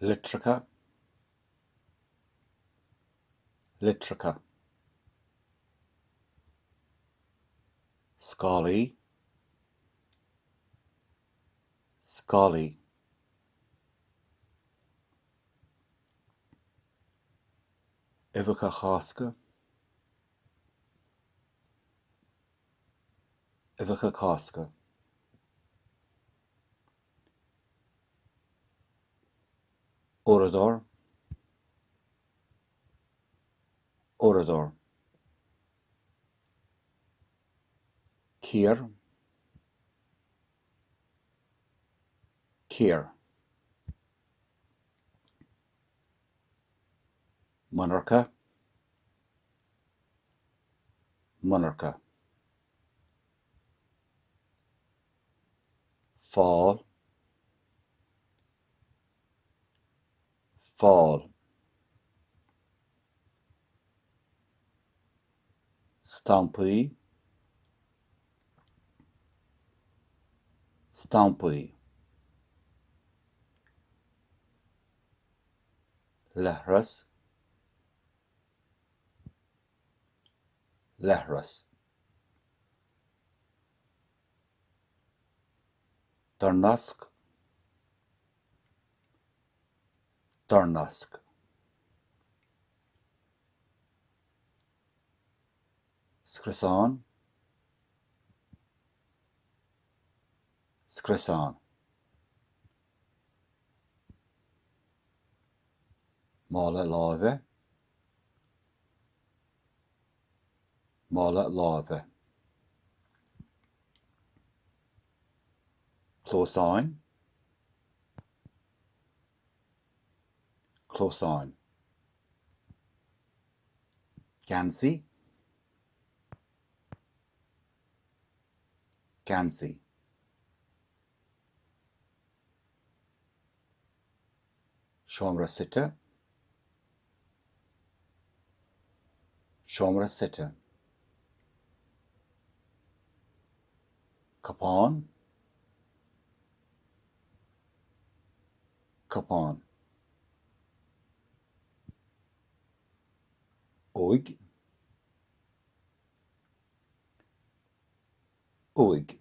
Litrica, litrica. Scully, scully. Ivica chaska, ivica chaska. Orador, orador. Kier, kier. Monarcha, monarcha. Fall, fall. Stampy, stampy. Lehras, lehras. Darnask, darnask. Scrisan, scrisan. Mala lave, mala lave. Closine, closine. Gansey, gansey. Shomra sitta, shomra sitta. Capon, capon. Oig, oig.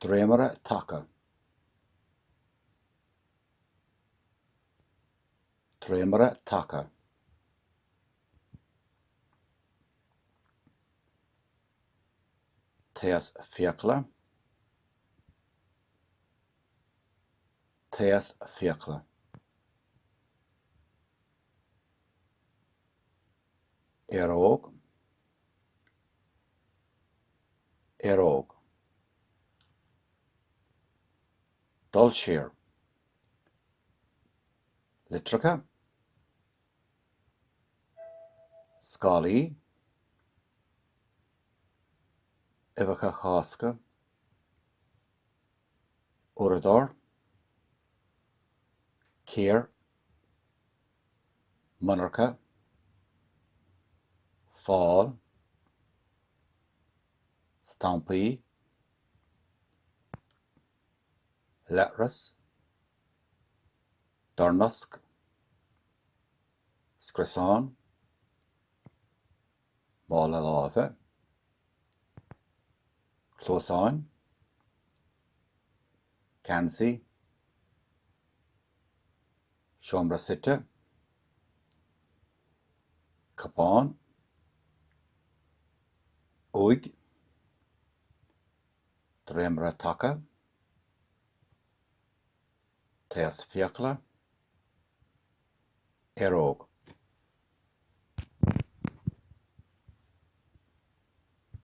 Dremara taka, dremara taka. Teas fiacla, teas fiacla. Erog, erog. Dulcere, litrica. Scully, ivica chaska. Orador, kier. Monarcha, fall. Stampy, letras. Darnusk, scrisan. Mala lave. Closine, Gansey, Shomra sitta. Capon, oig. Dremra taka. Teas fiacla, erog.